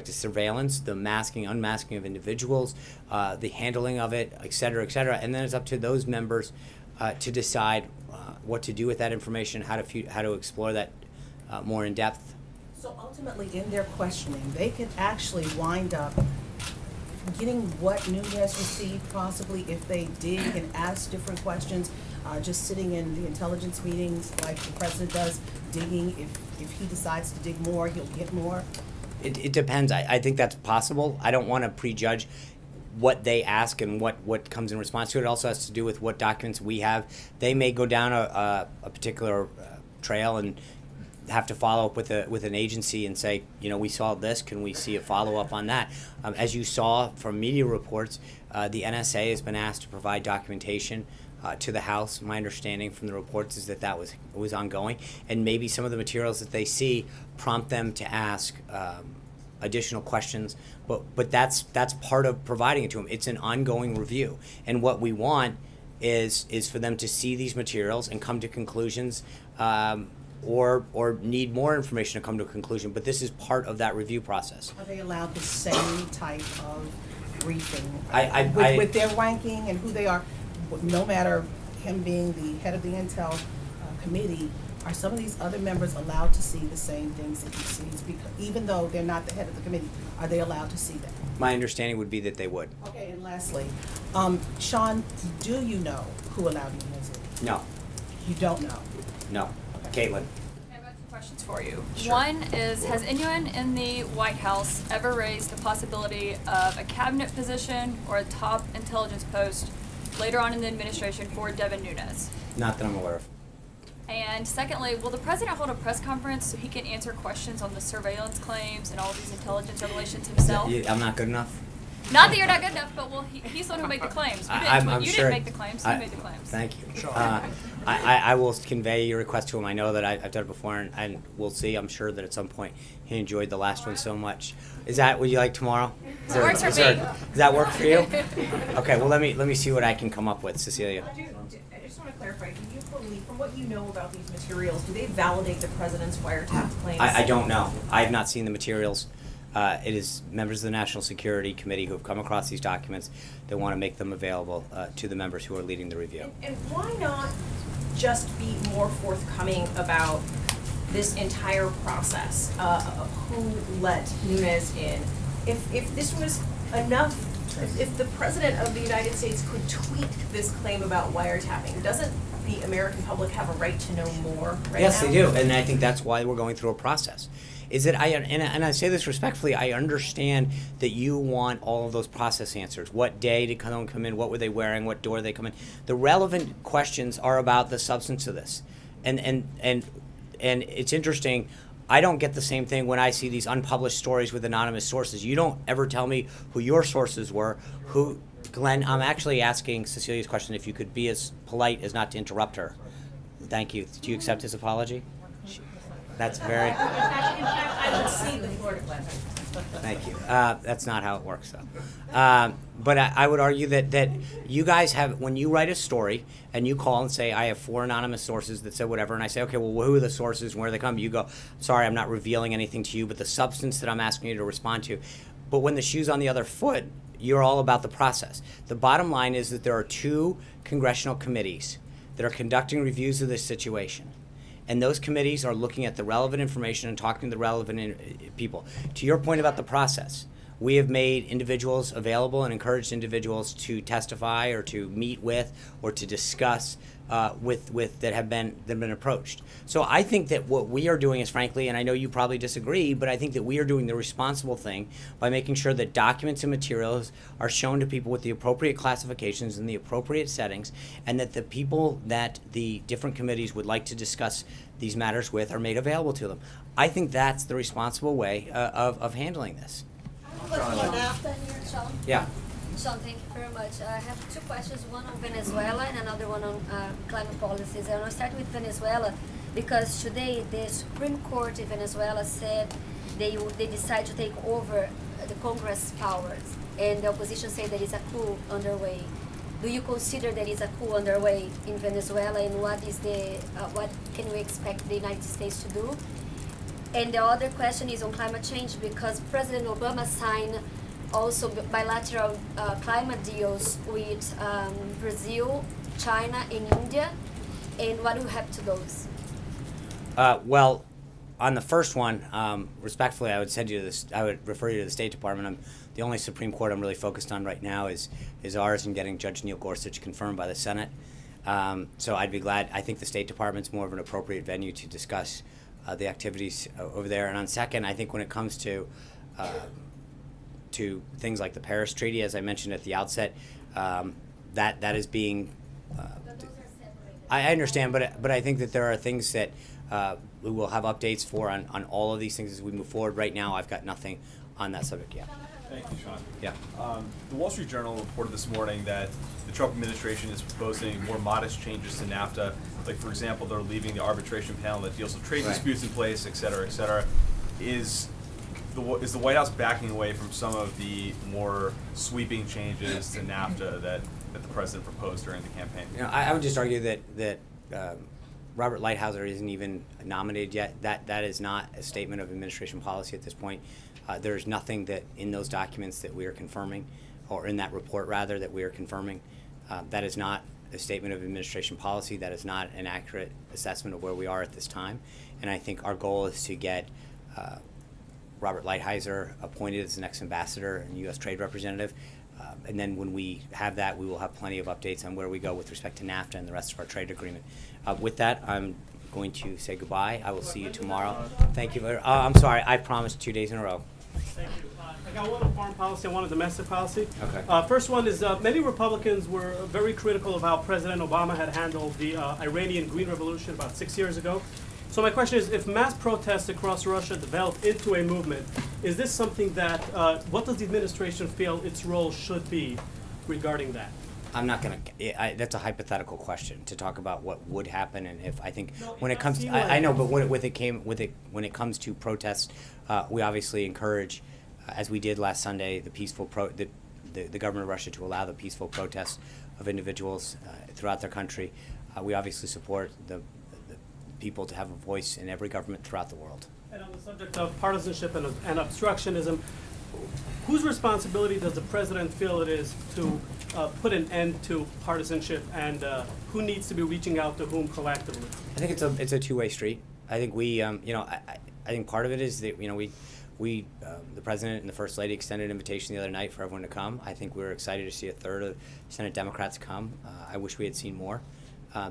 [SPEAKER 1] to surveillance, the masking, unmasking of individuals, the handling of it, et cetera, and then it's up to those members to decide what to do with that information, how to explore that more in depth.
[SPEAKER 17] So ultimately, in their questioning, they could actually wind up getting what Nunes received, possibly if they dig and ask different questions, just sitting in the intelligence meetings like the president does, digging. If he decides to dig more, he'll get more.
[SPEAKER 1] It depends. I think that's possible. I don't want to prejudge what they ask and what comes in response to it. It also has to do with what documents we have. They may go down a particular trail and have to follow up with an agency and say, we saw this, can we see a follow-up on that? As you saw from media reports, the NSA has been asked to provide documentation to the House. My understanding from the reports is that was ongoing, and maybe some of the materials that they see prompt them to ask additional questions, but that's part of providing it to them. It's an ongoing review, and what we want is for them to see these materials and come to conclusions, or need more information to come to a conclusion. But this is part of that review process.
[SPEAKER 17] Are they allowed the same type of briefing
[SPEAKER 1] I
[SPEAKER 17] with their ranking and who they are, no matter him being the head of the Intel committee? Are some of these other members allowed to see the same things that he sees? Because even though they're not the head of the committee, are they allowed to see that?
[SPEAKER 1] My understanding would be that they would.
[SPEAKER 17] Okay, and lastly, Sean, do you know who allowed Nunes in?
[SPEAKER 1] No.
[SPEAKER 17] You don't know?
[SPEAKER 1] No. Caitlin.
[SPEAKER 5] I have 2 questions for you.
[SPEAKER 1] Sure.
[SPEAKER 5] One is, has anyone in the White House ever raised the possibility of a cabinet position or a top intelligence post later on in the administration for Devin Nunes?
[SPEAKER 1] Not that I'm aware of.
[SPEAKER 5] And secondly, will the president hold a press conference so he can answer questions on the surveillance claims and all of these intelligence revelations himself?
[SPEAKER 1] I'm not good enough?
[SPEAKER 5] Not that you're not good enough, but he's the one who made the claims. You didn't make the claims, he made the claims.
[SPEAKER 1] Thank you. I will convey your request to him. I know that I've done it before, and we'll see. I'm sure that at some point he enjoyed the last one so much. Would you like tomorrow?
[SPEAKER 5] Works for me.
[SPEAKER 1] Does that work for you? Okay, well, let me see what I can come up with, Cecilia.
[SPEAKER 18] I just want to clarify, do you believe, from what you know about these materials, do they validate the president's wiretap claims?
[SPEAKER 1] I don't know. I have not seen the materials. It is members of the National Security Committee who have come across these documents that want to make them available to the members who are leading the review.
[SPEAKER 18] And why not just be more forthcoming about this entire process of who let Nunes in? If this was enough, if the President of the United States could tweak this claim about wiretapping, doesn't the American public have a right to know more right now?
[SPEAKER 1] Yes, they do, and I think that's why we're going through a process. Is that and I say this respectfully, I understand that you want all of those process answers. What day did someone come in? What were they wearing? What door did they come in? The relevant questions are about the substance of this. And it's interesting, I don't get the same thing when I see these unpublished stories with anonymous sources. You don't ever tell me who your sources were, Glenn, I'm actually asking Cecilia's question if you could be as polite as not to interrupt her. Thank you. Do you accept his apology? That's very...
[SPEAKER 18] In fact, I would cede the floor to Glenn.
[SPEAKER 1] Thank you. That's not how it works, though. But I would argue that you guys have, when you write a story and you call and say, I have 4 anonymous sources that said whatever, and I say, okay, well, who are the sources and where they come? You go, sorry, I'm not revealing anything to you, but the substance that I'm asking you to respond to. But when the shoe's on the other foot, you're all about the process. The bottom line is that there are 2 congressional committees that are conducting reviews of this situation. And those committees are looking at the relevant information and talking to the relevant people. To your point about the process, We have made individuals available and encouraged individuals to testify or to meet with or to discuss with that have been approached. So I think that what we are doing is, frankly, and I know you probably disagree, but I think that we are doing the responsible thing by making sure that documents and materials are shown to people with the appropriate classifications and the appropriate settings, and that the people that the different committees would like to discuss these matters with are made available to them. I think that's the responsible way of handling this. Yeah.
[SPEAKER 19] Sean, thank you very much. I have two questions, one on Venezuela and another one on climate policies. I want to start with Venezuela because today the Supreme Court in Venezuela said they decide to take over the Congress powers, and the opposition say there is a coup underway. Do you consider there is a coup underway in Venezuela, and what can we expect the United States to do? And the other question is on climate change because President Obama signed also bilateral climate deals with Brazil, China, and India. And what will happen to those?
[SPEAKER 1] Well, on the first one, respectfully, I would refer you to the State Department. The only Supreme Court I'm really focused on right now is ours and getting Judge Neil Gorsuch confirmed by the Senate. So I'd be glad. I think the State Department's more of an appropriate venue to discuss the activities over there. And on second, I think when it comes to things like the Paris Treaty, as I mentioned at the outset, that is being. I understand, but I think that there are things that we will have updates for on all of these things as we move forward. Right now, I've got nothing on that subject yet.
[SPEAKER 20] Thank you, Sean.
[SPEAKER 1] Yeah.
[SPEAKER 20] The Wall Street Journal reported this morning that the Trump administration is proposing more modest changes to NAFTA. Like, for example, they're leaving the arbitration panel that deals with trade disputes in place, et cetera, et cetera. Is the White House backing away from some of the more sweeping changes to NAFTA that the president proposed during the campaign?
[SPEAKER 1] You know, I would just argue that Robert Lighthizer isn't even nominated yet. That is not a statement of administration policy at this point. There's nothing that in those documents that we are confirming, or in that report rather, that we are confirming. That is not a statement of administration policy. That is not an accurate assessment of where we are at this time. And I think our goal is to get Robert Lighthizer appointed as the next ambassador and U.S. trade representative. And then when we have that, we will have plenty of updates on where we go with respect to NAFTA and the rest of our trade agreement. With that, I'm going to say goodbye. I will see you tomorrow. Thank you. I'm sorry. I promised 2 days in a row.
[SPEAKER 21] Thank you. I got one on foreign policy and one on domestic policy.
[SPEAKER 1] Okay.
[SPEAKER 21] First one is many Republicans were very critical of how President Obama had handled the Iranian Green Revolution about 6 years ago. So my question is, if mass protests across Russia develop into a movement, is this something that, what does the administration feel its role should be regarding that?
[SPEAKER 1] I'm not going to. That's a hypothetical question to talk about what would happen, and if I think when it comes, I know, but when it comes to protests, we obviously encourage, as we did last Sunday, the peaceful the government of Russia to allow the peaceful protests of individuals throughout their country. We obviously support the people to have a voice in every government throughout the world.
[SPEAKER 21] And on the subject of partisanship and obstructionism, whose responsibility does the president feel it is to put an end to partisanship, and who needs to be reaching out to whom proactively?
[SPEAKER 1] I think it's a two-way street. I think we, I think part of it is that we the president and the first lady extended an invitation the other night for everyone to come. I think we were excited to see a third of Senate Democrats come. I wish we had seen more.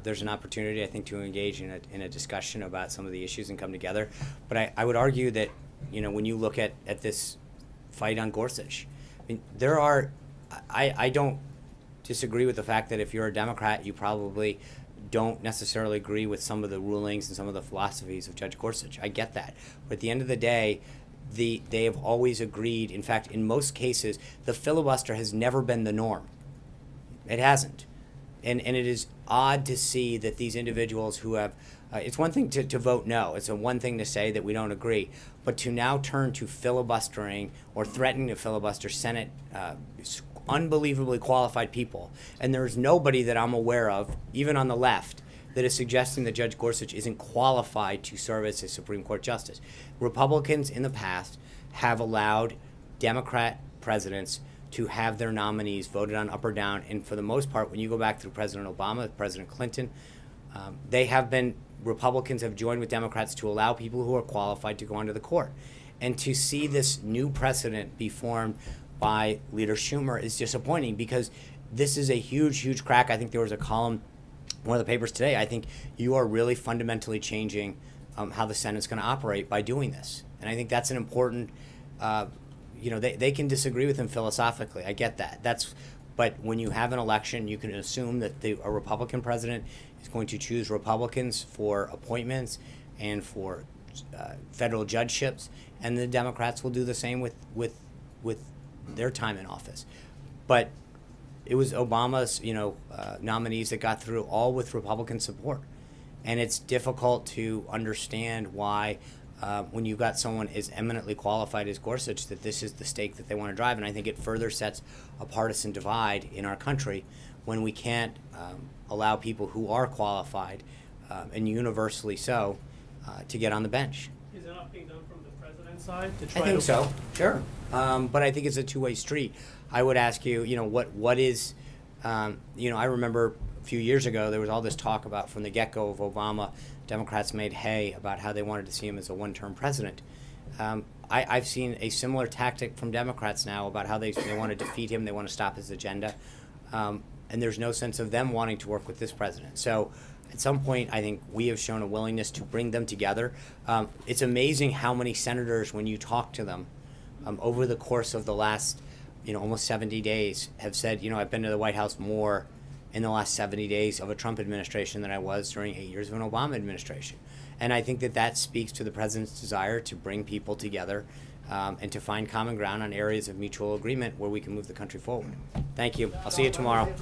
[SPEAKER 1] There's an opportunity, I think, to engage in a discussion about some of the issues and come together. But I would argue that, when you look at this fight on Gorsuch, I mean, I don't disagree with the fact that if you're a Democrat, you probably don't necessarily agree with some of the rulings and some of the philosophies of Judge Gorsuch. I get that. But at the end of the day, they have always agreed. In fact, in most cases, the filibuster has never been the norm. It hasn't. And it is odd to see that these individuals who have, it's one thing to vote no, it's one thing to say that we don't agree, but to now turn to filibustering or threatening to filibuster Senate unbelievably qualified people. And there's nobody that I'm aware of, even on the left, that is suggesting that Judge Gorsuch isn't qualified to serve as a Supreme Court justice. Republicans in the past have allowed Democrat presidents to have their nominees voted on up or down. And for the most part, when you go back through President Obama, President Clinton, Republicans have joined with Democrats to allow people who are qualified to go onto the court. And to see this new precedent be formed by Leader Schumer is disappointing, because this is a huge, huge crack. I think there was a column in one of the papers today. I think you are really fundamentally changing how the Senate's going to operate by doing this. And I think that's an important, they can disagree with him philosophically. I get that. But when you have an election, you can assume that a Republican president is going to choose Republicans for appointments and for federal judgeships, and the Democrats will do the same with their time in office. But it was Obama's, nominees that got through, all with Republican support. And it's difficult to understand why, when you've got someone as eminently qualified as Gorsuch, that this is the stake that they want to drive. And I think it further sets a partisan divide in our country when we can't allow people who are qualified, and universally so, to get on the bench.
[SPEAKER 21] Is enough being done from the president's side to try
[SPEAKER 1] I think
[SPEAKER 21] to?
[SPEAKER 1] so, sure. But I think it's a two-way street. I would ask you, what is, I remember a few years ago there was all this talk about, from the get-go of Obama, Democrats made hay about how they wanted to see him as a one-term president. I've seen a similar tactic from Democrats now about how they want to defeat him, they want to stop his agenda, and there's no sense of them wanting to work with this president. So at some point, I think we have shown a willingness to bring them together. It's amazing how many senators, when you talk to them, over the course of the last, almost 70 days, have said, I've been to the White House more in the last 70 days of a Trump administration than I was during 8 years of an Obama administration. And I think that speaks to the president's desire to bring people together, and to find common ground on areas of mutual agreement where we can move the country forward. Thank you. I'll see you tomorrow.